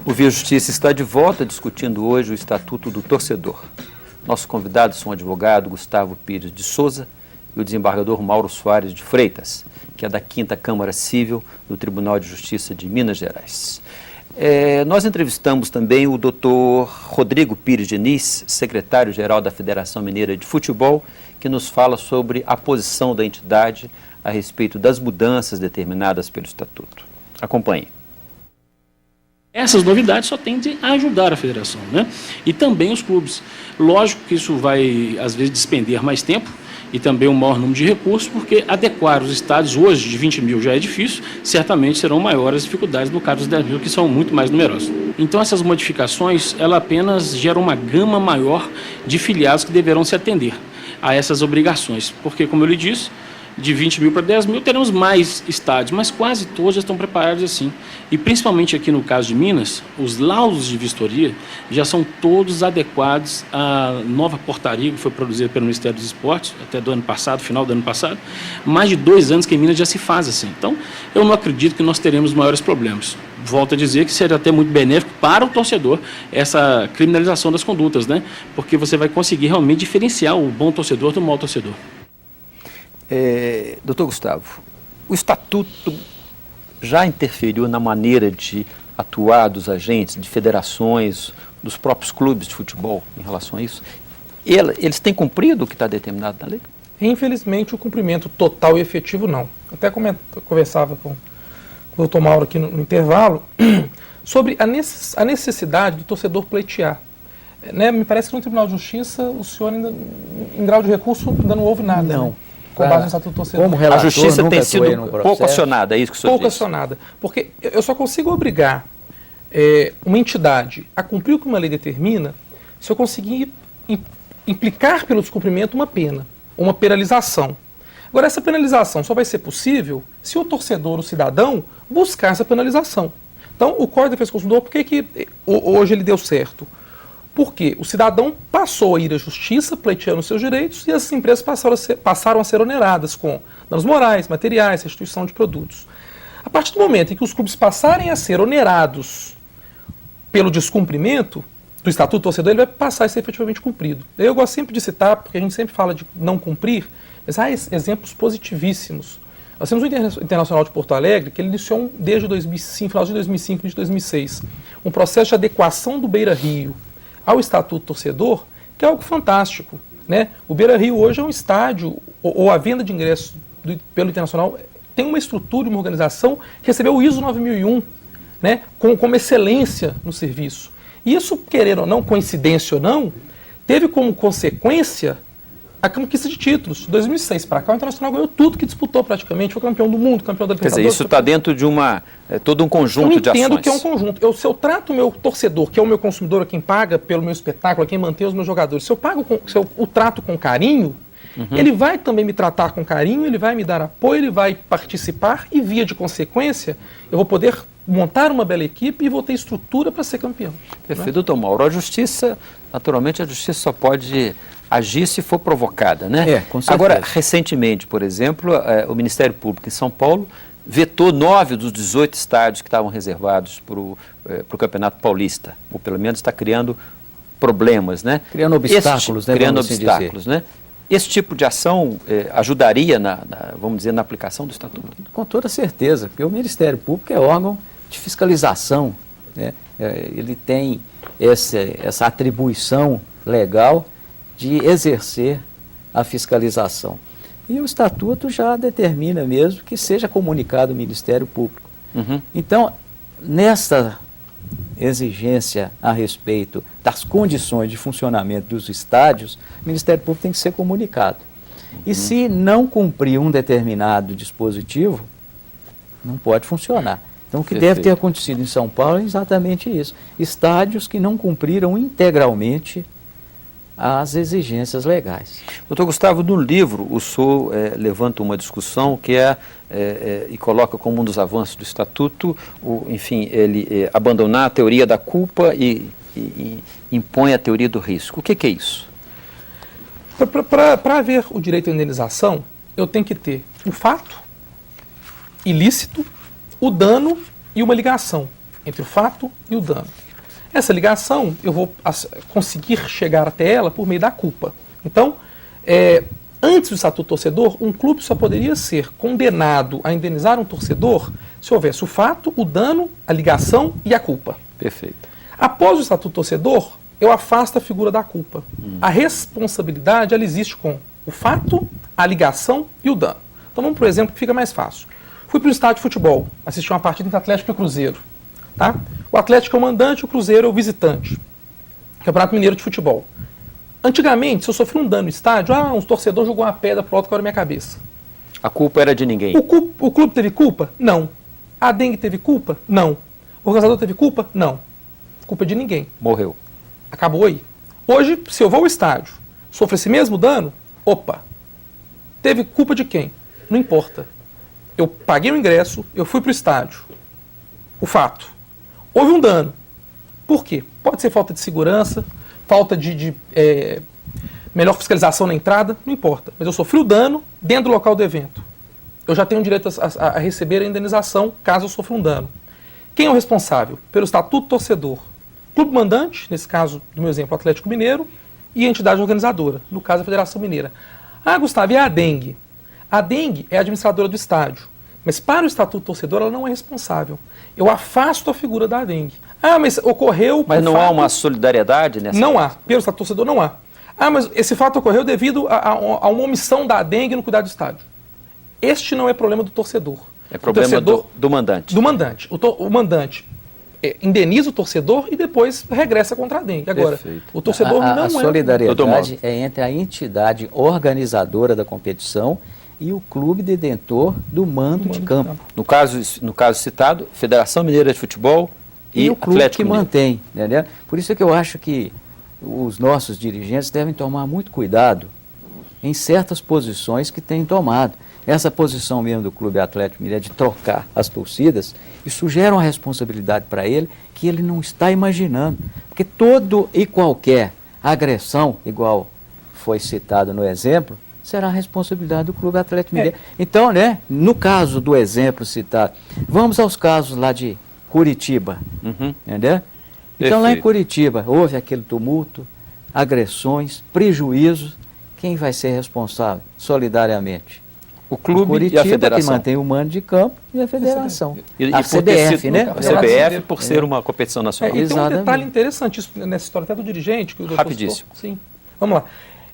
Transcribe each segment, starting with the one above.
O Via Justiça está de volta discutindo hoje o Estatuto do Torcedor. Nossos convidados são o advogado Gustavo Pires de Souza e o desembargador Mauro Soares de Freitas, que é da 5ª Câmara Civil do Tribunal de Justiça de Minas Gerais. Nós entrevistamos também o doutor Rodrigo Pires Diniz, secretário-geral da Federação Mineira de Futebol, que nos fala sobre a posição da entidade a respeito das mudanças determinadas pelo Estatuto. Acompanhe. Essas novidades só tendem a ajudar a federação, né? E também os clubes. Lógico que isso vai, às vezes, despender mais tempo e também um maior número de recursos, porque adequar os estádios hoje de 20 mil já é difícil, certamente serão maiores as dificuldades no caso dos 10 mil, que são muito mais numerosos. Então, essas modificações, ela apenas geram uma gama maior de filiados que deverão se atender a essas obrigações, porque, como eu lhe disse, de 20 mil para 10 mil, teremos mais estádios, mas quase todos já estão preparados assim. E principalmente aqui no caso de Minas, os laudos de vistoria já são todos adequados à nova portaria que foi produzida pelo Ministério dos Esportes, até do ano passado, final do ano passado. Mais de 2 anos que em Minas já se faz assim. Então, eu não acredito que nós teremos maiores problemas. Volto a dizer que seria até muito benéfico para o torcedor essa criminalização das condutas, né? Porque você vai conseguir realmente diferenciar o bom torcedor do mau torcedor. Doutor Gustavo, o Estatuto já interferiu na maneira de atuar dos agentes, de federações, dos próprios clubes de futebol em relação a isso? Eles têm cumprido o que está determinado na lei? Infelizmente, o cumprimento total e efetivo não. Até conversava com o doutor Mauro aqui no intervalo sobre a necessidade do torcedor pleitear. Me parece que no Tribunal de Justiça o senhor ainda, em grau de recurso, ainda não houve nada. Não. Né? Com base no Estatuto do Torcedor. Como relator, a Justiça tem sido pouco processo. acionada, é isso que o senhor Pouco diz? acionada. Porque eu só consigo obrigar uma entidade a cumprir o que uma lei determina se eu conseguir implicar pelo descumprimento uma pena, uma penalização. Agora, essa penalização só vai ser possível se o torcedor, o cidadão, buscar essa penalização. Então, o Código de Defesa do Consumidor, por que hoje ele deu certo? Porque o cidadão passou a ir à justiça pleiteando seus direitos e as empresas passaram a ser oneradas com danos morais, materiais, restituição de produtos. A partir do momento em que os clubes passarem a ser onerados pelo descumprimento do Estatuto do Torcedor, ele vai passar a ser efetivamente cumprido. Eu gosto sempre de citar, porque a gente sempre fala de não cumprir, mas há exemplos positivíssimos. Nós temos o Internacional de Porto Alegre, que ele iniciou desde 2005, final de 2005 e de 2006, um processo de adequação do Beira-Rio ao Estatuto Torcedor, que é algo fantástico. Né? O Beira-Rio hoje é um estádio, ou a venda de ingressos pelo Internacional tem uma estrutura e uma organização que recebeu o ISO 9001, né? como excelência no serviço. E isso, querer ou não, coincidência ou não, teve como consequência a conquista de títulos. De 2006 para cá, o Internacional ganhou tudo que disputou praticamente, foi campeão do mundo, campeão da Libertadores. Quer dizer, isso está dentro de todo um conjunto de ações. Eu entendo que é um conjunto. Se eu trato o meu torcedor, que é o meu consumidor, quem paga pelo meu espetáculo, quem mantém os meus jogadores, se eu o trato com carinho, ele vai também me tratar com carinho, ele vai me dar apoio, ele vai participar e, via de consequência, eu vou poder montar uma bela equipe e vou ter estrutura para ser campeão. Perfeito, né? doutor Mauro. A justiça, naturalmente, a justiça só pode agir se for provocada, né? Com certeza. Agora, recentemente, por exemplo, o Ministério Público em São Paulo vetou 9 dos 18 estádios que estavam reservados para o Campeonato Paulista, ou pelo menos está criando problemas, né? Criando obstáculos, né? Esse tipo de ação ajudaria, vamos dizer, na aplicação do Estatuto? Com toda certeza, porque o Ministério Público é órgão de fiscalização, né? Ele tem essa atribuição legal de exercer a fiscalização. E o Estatuto já determina mesmo que seja comunicado ao Ministério Público. Então, nessa exigência a respeito das condições de funcionamento dos estádios, o Ministério Público tem que ser comunicado. E se não cumprir um determinado dispositivo, não pode funcionar. Então, o que deve ter acontecido em São Paulo é exatamente isso. Estádios que não cumpriram integralmente as exigências legais. Doutor Gustavo, no livro o senhor levanta uma discussão que e coloca como um dos avanços do Estatuto, ele abandonar a teoria da culpa e impõe a teoria do risco. O que é isso? Para haver o direito à indenização, eu tenho que ter o fato ilícito, o dano e uma ligação entre o fato e o dano. Essa ligação, eu vou conseguir chegar até ela por meio da culpa. Então, antes do Estatuto do Torcedor, um clube só poderia ser condenado a indenizar um torcedor se houvesse o fato, o dano, a ligação e a culpa. Perfeito. Após o Estatuto do Torcedor, eu afasto a figura da culpa. A responsabilidade, ela existe com o fato, a ligação e o dano. Então vamos para um exemplo que fica mais fácil. Fui para o estádio de futebol, assisti uma partida entre Atlético e Cruzeiro. Tá? O Atlético é o mandante, o Cruzeiro é o visitante. Campeonato Mineiro de Futebol. Antigamente, se eu sofri um dano no estádio, um torcedor jogou uma pedra pro alto que era minha cabeça. A culpa era de ninguém. O clube teve culpa? Não. A dengue teve culpa? Não. O organizador teve culpa? Não. Culpa de ninguém. Morreu. Acabou aí. Hoje, se eu vou ao estádio, sofro esse mesmo dano, opa, teve culpa de quem? Não importa. Eu paguei o ingresso, eu fui para o estádio. O fato. Houve um dano. Por quê? Pode ser falta de segurança, falta de melhor fiscalização na entrada, não importa. Mas eu sofri o dano dentro do local do evento. Eu já tenho direito a receber a indenização caso eu sofra um dano. Quem é o responsável? Pelo Estatuto do Torcedor. Clube mandante, nesse caso, do meu exemplo, Atlético Mineiro, e a entidade organizadora, no caso a Federação Mineira. Gustavo, e a dengue? A dengue é a administradora do estádio, mas para o Estatuto do Torcedor ela não é responsável. Eu afasto a figura da dengue. Mas ocorreu... Mas não há uma solidariedade nessa... Não há. Pelo Estatuto do Torcedor não há. Mas esse fato ocorreu devido a uma omissão da dengue no cuidado do estádio. Este não é problema do torcedor. É problema do mandante. Do mandante. O mandante indeniza o torcedor e depois regressa contra a dengue. Agora, perfeito. O torcedor não é... A solidariedade é entre a entidade organizadora da competição e o clube detentor do mando de campo. No caso citado, Federação Mineira de Futebol e o clube Atlético que Mineiro. mantém, entendeu? Por isso é que eu acho que os nossos dirigentes devem tomar muito cuidado em certas posições que têm tomado. Essa posição mesmo do Clube Atlético Mineiro de trocar as torcidas, isso gera uma responsabilidade para ele que ele não está imaginando. Porque todo e qualquer agressão, igual foi citado no exemplo, será a responsabilidade do Clube Atlético Mineiro. Então, no caso do exemplo citado, vamos aos casos lá de Curitiba, entendeu? Então, lá em Curitiba, houve aquele tumulto, agressões, prejuízos. Quem vai ser responsável solidariamente? O clube Curitiba, e a federação. que mantém o mando de campo, e a federação. A CBF, né? A CBF por ser uma competição nacional. E tem um detalhe interessante nessa história até do dirigente. Que o Rapidíssimo. Sim. Vamos lá.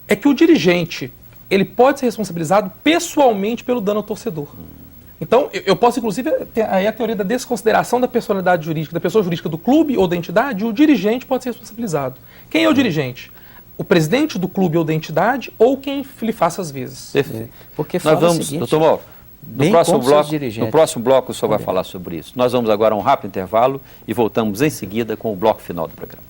É que o dirigente, ele pode ser responsabilizado pessoalmente pelo dano ao torcedor. Então, eu posso, inclusive, ter aí a teoria da desconsideração da personalidade jurídica, da pessoa jurídica do clube ou da entidade, o dirigente pode ser responsabilizado. Quem é o dirigente? O presidente do clube ou da entidade ou quem lhe faça as vezes. Perfeito. Porque nós vamos, doutor Mauro, no próximo bloco o senhor vai falar sobre isso. Nós vamos agora a um rápido intervalo e voltamos em seguida com o bloco final do programa.